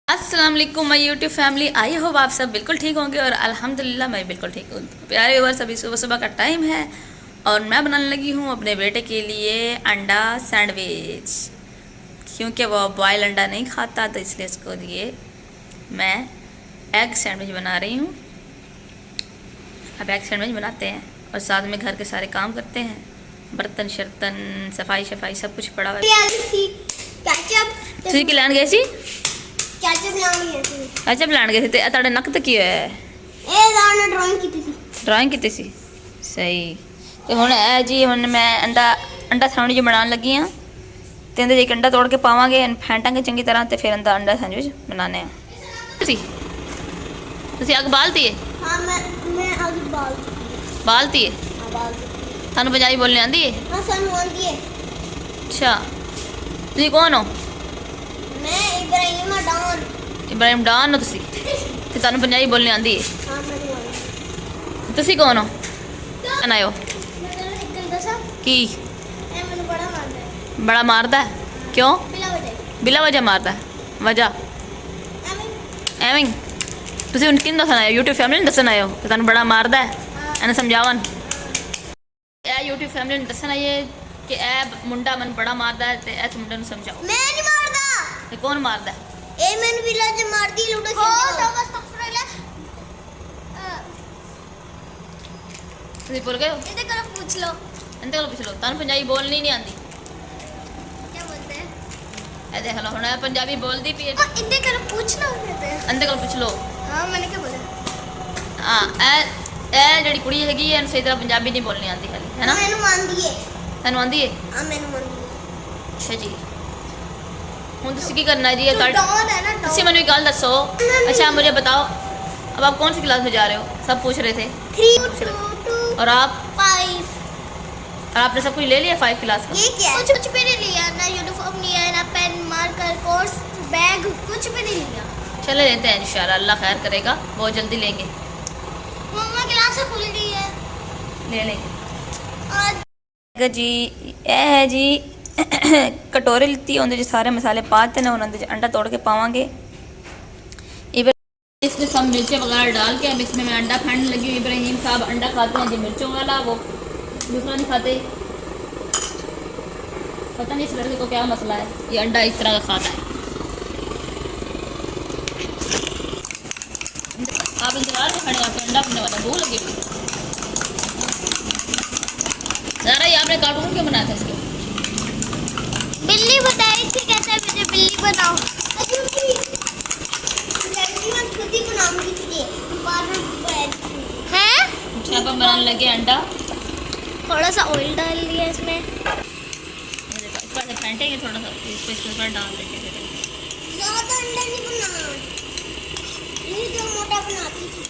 अस्सलाम वालेकुम my YouTube family. I hope आप सब बिल्कुल ठीक होंगे और अल्हम्दुलिल्लाह मैं बिल्कुल ठीक हूँ। प्यारे व्यूअर्स, अभी सुबह सुबह का टाइम है और मैं बनाने लगी हूँ अपने बेटे के लिए अंडा सैंडविच, क्योंकि वो बॉयल अंडा नहीं खाता तो इसलिए इसको लिए मैं एग सैंडविच बना रही हूँ। अब एग सैंडविच बनाते हैं और साथ में घर के सारे काम करते हैं, बर्तन शर्तन सफाई शफाई सब कुछ पड़ा हुआ है। ਤੁਸੀਂ ਕੀ ਲੈਣ ਗਏ ਸੀ? कैचअप लाने गए थे। कैचअप ਲੈਣ ਗਏ ਸੀ ਤੇ ਤੁਹਾਡੇ ਨੱਕ ਤੇ ਕੀ ਹੋਇਆ ਹੈ? ਇਹ ਦਾਣਾ ਡਰਾਇੰਗ ਕੀਤੀ ਸੀ। ਡਰਾਇੰਗ ਕੀਤੀ ਸੀ, ਸਹੀ। ਤੇ ਹੁਣ ਇਹ ਜੀ ਹੁਣ ਮੈਂ ਅੰਡਾ ਸੈਂਡਵਿਚ ਬਣਾਉਣ ਲੱਗੀ ਆ ਤੇ ਇਹਦੇ ਇੱਕ ਅੰਡਾ ਤੋੜ ਕੇ ਪਾਵਾਂਗੇ, ਫੈਂਟਾਂਗੇ ਚੰਗੀ ਤਰ੍ਹਾਂ ਤੇ ਫਿਰ ਅੰਦਾ ਅੰਡਾ ਸੈਂਡਵਿਚ ਬਣਾਉਂਦੇ ਆ। ਤੁਸੀਂ ਅੱਗ ਬਾਲਤੀ ਹੈ? ਹਾਂ ਮੈਂ ਅੱਗ ਬਾਲਤੀ ਹੈ। ਹਾਂ ਬਾਲਤੀ। ਤੁਹਾਨੂੰ ਪੰਜਾਬੀ ਬੋਲਣੀ ਆਉਂਦੀ ਹੈ? ਹਾਂ ਸਾਨੂੰ ਆਉਂਦੀ ਹੈ। ਅੱਛਾ, ਤੁਸੀਂ ਕੌਣ ਹੋ? मैं इब्राहिम डॉन। ਇਬਰਾਹਿਮ ਡਾਨ ਹੋ ਤੁਸੀਂ ਤੇ ਤੁਹਾਨੂੰ ਪੰਜਾਬੀ ਬੋਲਣੀ ਆਉਂਦੀ ਹੈ? हाँ मैंने बोला। ਤੁਸੀਂ ਕੌਣ ਹੋ? ਆਇਓ मैं तेरे एक दिन दसा ਕੀ ए मैंने बड़ा मारना है। ਬੜਾ ਮਾਰਦਾ ਹੈ? ਕਿਉਂ? बिला बजे ਬਿਲਾ ਵਜ੍ਹਾ ਮਾਰਦਾ ਹੈ? ਵਜ੍ਹਾ एमिन ਐਵੇਂ ਹੀ? ਤੁਸੀਂ ਹੁਣ ਕਿਹਨੂੰ ਦੱਸਣ ਆਏ ਹੋ? YouTube ਫੈਮਿਲੀ ਨੂੰ ਦੱਸਣ ਆਏ ਹੋ ਕਿ ਤੁਹਾਨੂੰ ਬੜਾ ਮਾਰਦਾ ਹੈ? ਇਹਨੂੰ ਸਮਝਾਵਨ ਇਹ YouTube ਫੈਮਿਲੀ ਨੂੰ ਦੱਸਣ ਆਏ ਕਿ ਇਹ ਮੁੰਡਾ ਮੈਨੂੰ ਬੜਾ ਮਾਰਦਾ ਹੈ ਤੇ ਇਸ ਮੁੰਡੇ ਨੂੰ ਸਮਝਾਓ। मैं नहीं मारदा ਤੇ ਕੌਣ ਮਾਰਦਾ ਹੈ? ए मैंने बिला जे मार दी लूडो खेल। हो तो बस पकड़ ले। ਤੁਸੀਂ ਭੁੱਲ ਗਏ ਹੋ? इधर करो पूछ लो ਇਹਦੇ ਕੋਲ ਪੁੱਛ ਲਓ, ਤੁਹਾਨੂੰ ਪੰਜਾਬੀ ਬੋਲਣੀ ਨਹੀਂ ਆਉਂਦੀ। क्या बोलते हैं। ਇਹ ਦੇਖ ਲਓ ਹੁਣ ਇਹ ਪੰਜਾਬੀ ਬੋਲਦੀ ਪਈ ਹੈ। इधर करो पूछना होते हैं। ਇਹਦੇ ਕੋਲ ਪੁੱਛ ਲਓ। हाँ मैंने क्या बोला। ਹਾਂ ਇਹ ਜਿਹੜੀ ਕੁੜੀ ਹੈਗੀ ਇਹਨੂੰ ਸਹੀ ਤਰ੍ਹਾਂ ਪੰਜਾਬੀ ਨਹੀਂ ਬੋਲਣੀ ਆਉਂਦੀ ਹਾਲੇ, ਹੈ ਨਾ? मैंने मान दिए। ਤੁਹਾਨੂੰ ਆਉਂਦੀ ਹੈ? हाँ मैंने मान दिए। ਅੱਛਾ ਜੀ, ਹੁਣ ਤੁਸੀਂ ਕੀ करना है जी? ये तू डॉन है ना ਤੁਸੀਂ डॉन। ਮੈਨੂੰ एक गल दसो। अच्छा मुझे बताओ, अब आप कौन सी क्लास में जा रहे हो? सब पूछ रहे थे। 3 2 2 और आप? 5। और आपने सब कुछ ले लिया 5 क्लास का? ये क्या है? कुछ भी नहीं लिया, ना यूनिफॉर्म लिया, ना पेन मार्कर कोर्स बैग, कुछ भी नहीं लिया। चले लेते हैं इंशाल्लाह, अल्लाह खैर करेगा, बहुत जल्दी लेंगे। मम्मा क्लास खुल गई है। ले लेंगे आज जी। ये है जी कटोरे लिती है, उन्हें सारे मसाले पाते हैं, उन्होंने अंडा तोड़ के पावांगे। इसमें सब मिर्चें वगैरह डाल के अब इसमें मैं अंडा फाड़ने लगी हूँ। इब्राहिम साहब अंडा खाते हैं जो मिर्चों वाला, वो दूसरा नहीं खाते। पता नहीं इस लड़के को क्या मसला है, ये अंडा इस तरह का खाता है। आप इंतजार में खड़े, आपको अंडा पीने वाला भूख लगी हुई। ज़रा ये आपने कार्टून क्यों बनाया था इसके? बिल्ली बताई थी कहते हैं मुझे बिल्ली बनाओ। खुद ही बनाऊंगी तुझे। हैं? अच्छा, अब हम बनाने लगे अंडा। थोड़ा सा ऑयल डाल लिया इसमें। ये देखो, इस पर से फेंटेंगे थोड़ा सा, इस पर डाल देंगे। ज़्यादा अंडा नहीं बनाना, ये जो मोटा बनाती थी।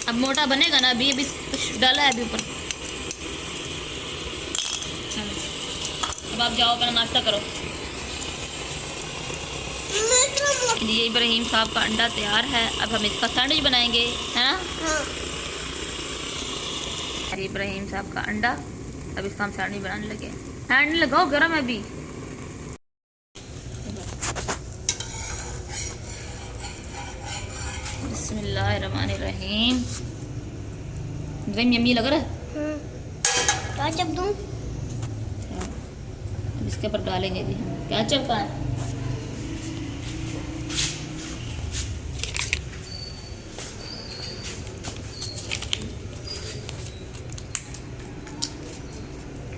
अब मोटा बनेगा ना, अभी अभी कुछ डाला है अभी ऊपर। चलो, अब आप जाओ अपना नाश्ता करो। ये इब्राहिम साहब का अंडा तैयार है, अब हम इसका सैंडविच बनाएंगे, है ना? हाँ। ये इब्राहिम साहब का अंडा, अब इसका हम सैंडविच बनाने लगे। हैंड लगाओ, गर्म है अभी। बिस्मिल्लाहिर्रहमानिर्रहीम। इब्राहिम यम्मी लग रहा है। केचप दूं? अब इसके ऊपर डालेंगे जी हम केचप का।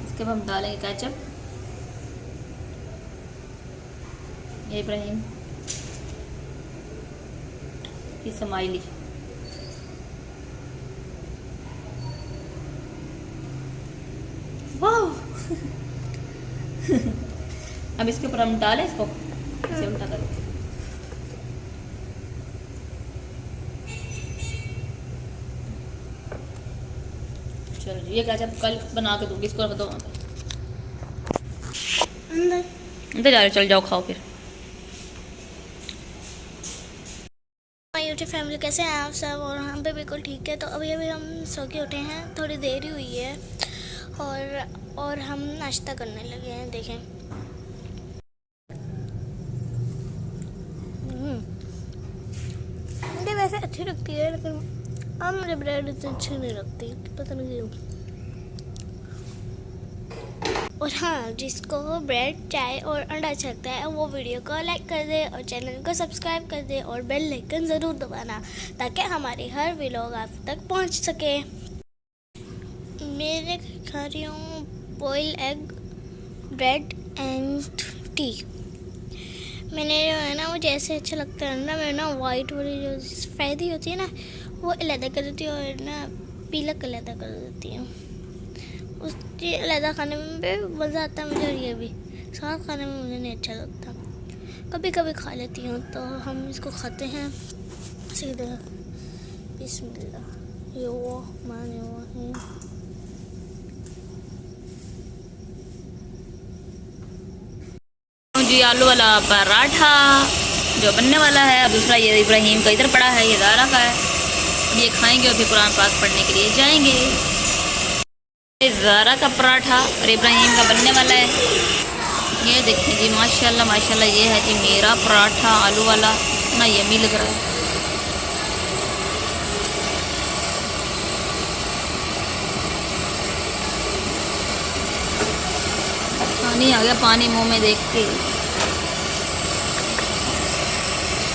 इसके ऊपर हम डालेंगे केचप। ये इब्राहिम की स्माइली। वाह अब इसके ऊपर हम डालें इसको, इसे उल्टा करके। चलो जी, ये केचप कल बना के दूंगी, इसको रख दो वहाँ पे। अंदर जा रहे हो? चल जाओ खाओ फिर। यूट्यूब फैमिली कैसे हैं आप सब? और हम पे बिल्कुल ठीक है। तो अभी अभी हम सो के उठे हैं, थोड़ी देर ही हुई है और हम नाश्ता करने लगे हैं। देखें वैसे अच्छी लगती है, लेकिन अब मुझे ब्रेड इतनी अच्छी नहीं लगती, पता नहीं क्यों। और हाँ, जिसको ब्रेड, चाय और अंडा अच्छा लगता है वो वीडियो को लाइक कर दे और चैनल को सब्सक्राइब कर दे और बेल आइकन ज़रूर दबाना, ताकि हमारी हर व्लॉग आप तक पहुंच सके। मेरे खा रही हूँ boil egg, bread and tea. मैंने जो है ना, मुझे ऐसे अच्छा लगता है ना, मैं ना वाइट वाली जो सफ़ेदी होती है ना वो अलहदा कर देती हूँ और ना पीला अलहदा कर देती हूँ। उसके अलहदा खाने में भी मज़ा आता है मुझे, और ये भी साथ खाने में मुझे नहीं अच्छा लगता। कभी कभी खा लेती हूँ। तो हम इसको खाते हैं सीधे। बिस्मिल्लाह। ये वो माने हुआ है। जी आलू वाला पराठा जो बनने वाला है। अब दूसरा ये इब्राहिम का इधर पड़ा है, ये ज़ारा का है। अब ये खाएंगे और फिर कुरान पाक पढ़ने के लिए जाएंगे। ये ज़ारा का पराठा और इब्राहिम का बनने वाला है। ये देखिए जी, माशाल्लाह माशाल्लाह, ये है जी मेरा पराठा आलू वाला, ना यम्मी लग रहा है। पानी आ गया, पानी मुंह में देख के।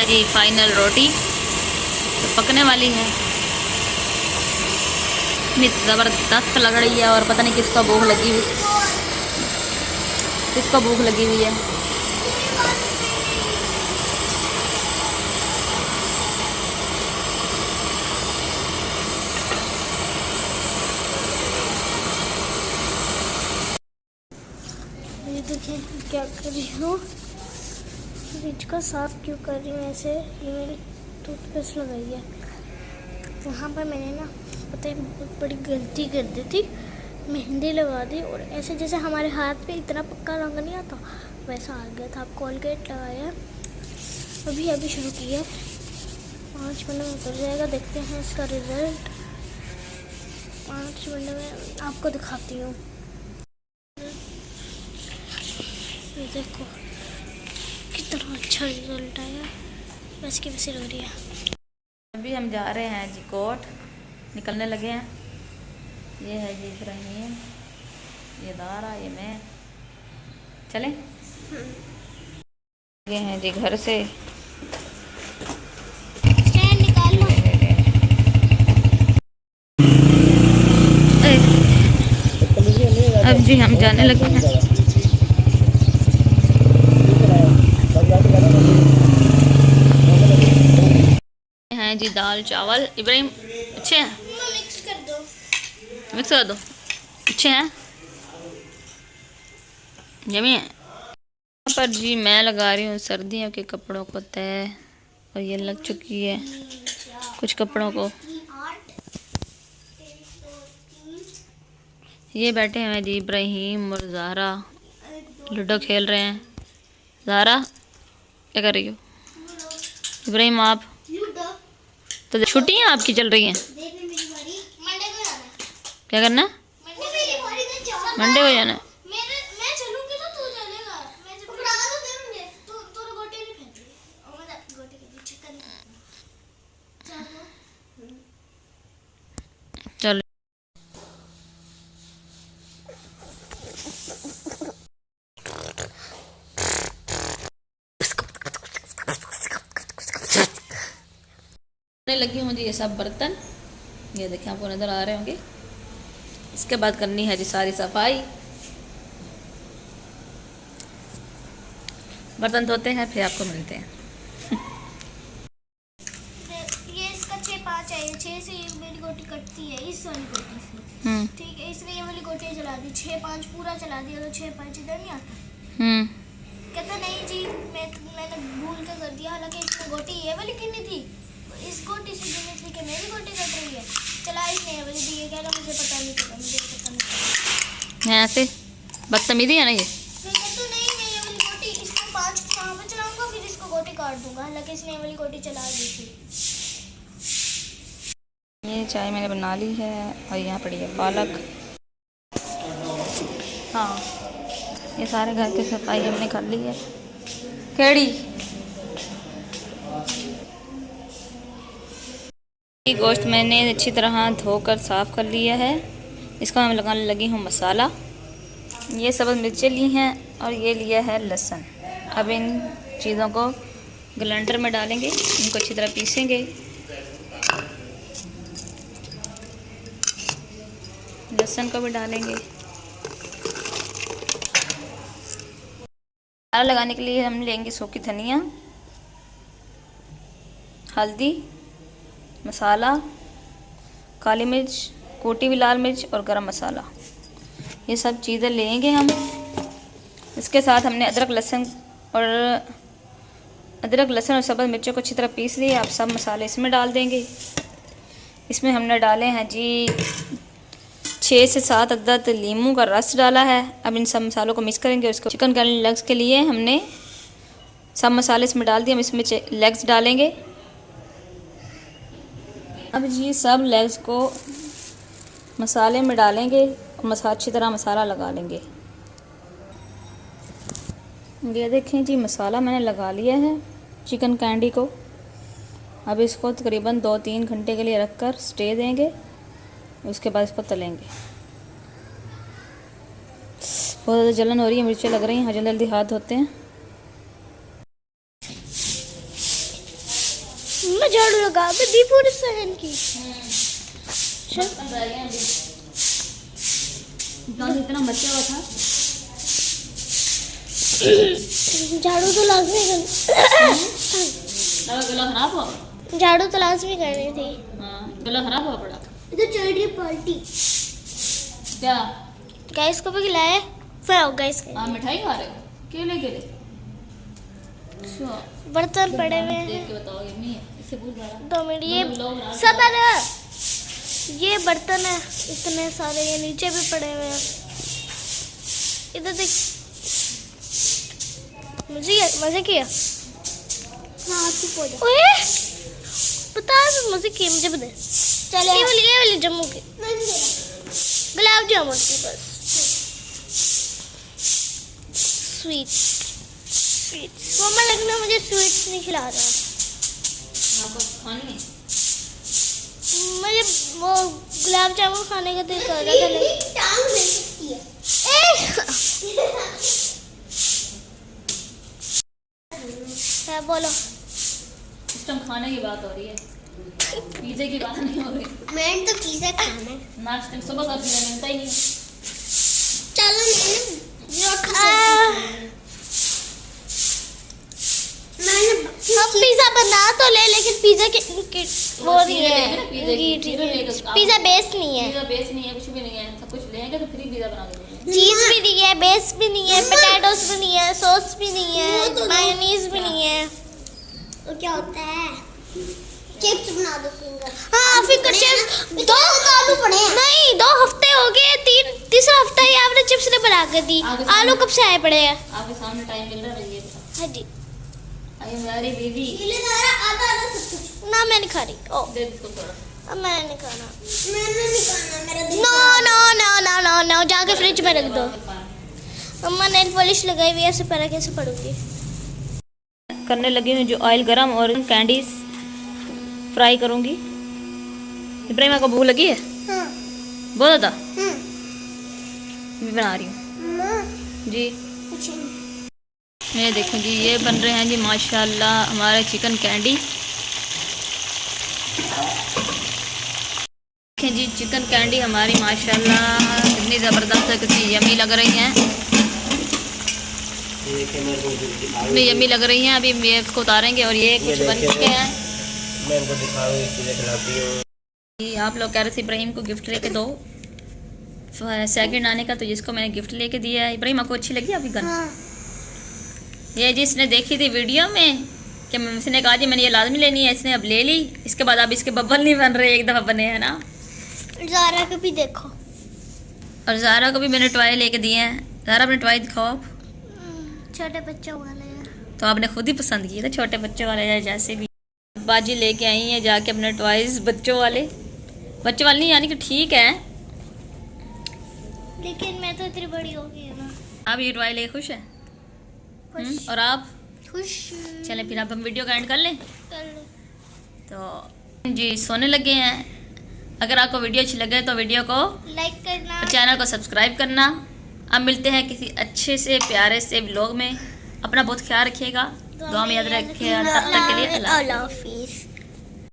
जी फाइनल रोटी तो पकने वाली है, इतनी ज़बरदस्त लग रही है। और पता नहीं किसका भूख लगी हुई, किसका भूख लगी हुई है। ये देखिए क्या कर रही हूँ, फ्रिज को साफ क्यों कर रही हूँ ऐसे। ये मेरी टूथपेस्ट लगाई है, वहाँ पर मैंने ना पता है बहुत बड़ी गलती कर दी थी, मेहंदी लगा दी और ऐसे जैसे हमारे हाथ पे इतना पक्का रंग नहीं आता वैसा आ गया था। अब कोलगेट लगाया, अभी अभी शुरू किया, 5 मिनट में उतर जाएगा। देखते हैं इसका रिजल्ट, 5 मिनट में आपको दिखाती हूँ। ये देखो कितना अच्छा रिजल्ट आया, बस की वैसे रो रही है। अभी हम जा रहे हैं जी कोट, निकलने लगे हैं। ये है जी इब्राहिम, ये दारा, ये मैं, चलें। ये हैं जी घर से। स्टैंड निकाल लो। अब जी हम जाने लगे हैं। हैं जी दाल चावल। इब्राहिम अच्छे हैं, मिक्स कर दो, मिक्स कर दो, अच्छे हैं, यम्मी है। यहाँ पर जी मैं लगा रही हूँ सर्दियों के कपड़ों को तय, और ये लग चुकी है कुछ कपड़ों को। ये बैठे हैं जी इब्राहिम और ज़ारा, लूडो खेल रहे हैं। ज़ारा क्या कर रही हो? इब्राहिम आप तो छुट्टियाँ आपकी चल रही हैं, क्या करना है? मंडे को जाना है। चल लगी हूँ जी ये सब बर्तन, ये देखें आपको नज़र आ रहे होंगे। इसके बाद करनी है जी सारी सफाई, बर्तन धोते हैं फिर आपको मिलते हैं। ये इसका 6-5 है, 6 से ये मेरी गोटी कटती है इस वाली गोटी से, ठीक है। इसने ये वाली गोटी चला दी, 6-5 पूरा चला दिया तो 6-5 इधर नहीं आता। कहता नहीं जी मैंने भूल के कर दिया, हालांकि इसमें गोटी ये वाली गिनी थी, इस गोटी से गिनी थी कि मेरी गोटी कट रही है। चला इसने ये वाली दी है, कह रहा मुझे पता नहीं चला, मुझे पता नहीं चला। ऐसे बदतमीजी है ना ये। मैं कहता नहीं मैं ये वाली गोटी इसको 5 कहाँ पे चलाऊंगा, फिर इसको गोटी काट दूंगा, हालांकि इसने ये वाली गोटी चला दी थी। ये चाय मैंने बना ली है और यहाँ पड़ी है पालक। हाँ ये सारे घर की सफाई हमने कर ली है। केड़ी ये गोश्त मैंने अच्छी तरह धोकर साफ़ कर लिया है। इसको मैं लगाने लगी हूँ मसाला। ये सब्ज़ मिर्चें ली हैं और ये लिया है लहसुन। अब इन चीज़ों को ग्राइंडर में डालेंगे, इनको अच्छी तरह पीसेंगे। लहसुन को भी डालेंगे। मसाला लगाने के लिए हम लेंगे सूखी धनिया, हल्दी, मसाला, काली मिर्च, कुटी हुई लाल मिर्च और गरम मसाला। ये सब चीज़ें लेंगे हम। इसके साथ हमने अदरक लहसुन और सब्ज़ मिर्चों को अच्छी तरह पीस लिया। आप सब मसाले इसमें डाल देंगे। इसमें हमने डाले हैं जी 6 से 7 अदद लीमू का रस डाला है। अब इन सब मसालों को मिक्स करेंगे। उसको चिकन करी लेग्स के लिए हमने सब मसाले इसमें डाल दिए। हम इसमें लेग्स डालेंगे। अब जी सब लेग्स को मसाले में डालेंगे और अच्छी तरह मसाला लगा लेंगे। ये देखें जी मसाला मैंने लगा लिया है चिकन कैंडी को। अब इसको तकरीबन 2-3 घंटे के लिए रखकर स्टे देंगे। उसके बाद इसको तलेंगे। बहुत ज़्यादा जलन हो रही है, मिर्चें लग रही हैं। जल्दी जल्दी हाथ धोते हैं। मैं झाड़ू लगा दी पूरे सहन की। इतना बचा हुआ था। झाड़ू तो लाजमी गला खराब हुआ। झाड़ू तो लाजमी करनी थी। गला खराब हुआ पड़ा। इधर चल रही पार्टी। क्या गाइस को भी खिलाए फिर आओ गाइस। आप मिठाई खा रहे हो? केले केले। बर्तन पड़े हुए हैं। देख के बताओ यम्मी है। इससे पूछ रहा 2 मिनट। ये सब है। ये बर्तन है इतने सारे। ये नीचे भी पड़े हुए हैं। इधर देख। मजे किया। हाँ चुप हो जा। ओए बता मजे किए मुझे बता। चल ये वाली जम्मू के गुलाब जामुन की बस। स्वीट्स मम्मा लगना मुझे स्वीट्स नहीं खिला रहा। आपको खानी है? मुझे वो गुलाब जामुन खाने का दिल कर रहा था लेकिन टांग मिल सकती है। क्या बोलो? इस टाइम खाने की बात हो रही है, पिज़्ज़े की बात नहीं हो रही। मैंने तो पिज़्ज़ा खाना है। नाश्ते में सुबह का पिज़्ज़ा मिलता ही नहीं। चलो मैंने पिज़्ज़ा बना तो ले लेकिन पिज़्ज़ा के वो नहीं है। पिज़्ज़ा बेस नहीं है। पिज़्ज़ा बेस नहीं है, कुछ भी नहीं है। सब कुछ लेंगे तो फ्री पिज़्ज़ा बना देंगे। चीज भी नहीं है, बेस भी नहीं है, पोटैटोस भी नहीं है, सॉस भी नहीं है, मायोनीज भी नहीं है। तो क्या होता है? चिप्स बना दो फिंगर। हाँ फिंगर चिप्स। 2 आलू पड़े हैं। नहीं 2 हफ्ते हो गए। तीसरा हफ्ता ही आपने चिप्स ने बना कर दी। आलू कब से आए पड़े हैं? आपके सामने टाइम मिल रहा है। हाँ जी। अरे मेरी बीवी आधा सब कुछ ना मैं नहीं खा रही। ओ दे दो थोड़ा। अब मैं नहीं खाना। मैंने नहीं खाना। मेरा नो जाके फ्रिज में रख दो। अम्मा नेल पॉलिश लगाई हुई है, ऐसे पैरा कैसे पड़ूंगी? करने लगी हूँ जो ऑयल गरम और कैंडीज फ्राई करूँगी। इब्राहिम आपको भूख लगी है? हाँ। बहुत ज़्यादा। मैं बना रही हूँ जी। ये देखें जी, ये बन रहे हैं जी माशाल्लाह हमारे चिकन कैंडी। देखें जी चिकन कैंडी हमारी माशाल्लाह कितनी ज़बरदस्त है, कितनी यमी लग रही हैं। इतनी यमी लग रही हैं। अभी ये इसको उतारेंगे और ये कुछ बन चुके हैं। मैं इनको दिखाऊंगी, चीज़ें खिलाती हूँ। आप लोग कह रहे थे इब्राहिम को गिफ्ट लेके दो सेकंड आने का, तो जिसको मैंने गिफ्ट लेके दिया है। इब्राहिम आपको अच्छी लगी आपकी गन? हाँ। ये जिसने देखी थी वीडियो में कि उसने कहा जी मैंने ये लाजमी लेनी है, इसने अब ले ली। इसके बाद अब इसके बब्बल नहीं बन रहे, एक दफ़ा बने हैं ना। ज़ारा को भी देखो। और ज़ारा को भी मैंने टॉय लेके दिए हैं। ज़ारा अपने टॉय दिखाओ आप। छोटे बच्चों वाले हैं। तो आपने खुद ही पसंद किए थे छोटे बच्चों वाले, जैसे भी बाजी लेके आई हैं जाके अपने टॉयज़ बच्चों वाले नहीं, यानी कि ठीक है। लेकिन मैं तो इतनी बड़ी हो गई हूँ ना। आप ये टॉय लेके खुश हैं? और आप? खुश। चलें फिर अब हम वीडियो का एंड कर लें। कर लो। तो जी सोने लगे हैं। अगर आपको वीडियो अच्छी लगे तो वीडियो को लाइक करना और चैनल को सब्सक्राइब करना। अब मिलते हैं किसी अच्छे से प्यारे से व्लॉग में। अपना बहुत ख्याल रखिएगा, दुआ में याद रखिएगा। तब तक के लिए अल्लाह अल्लाह हाफिज़।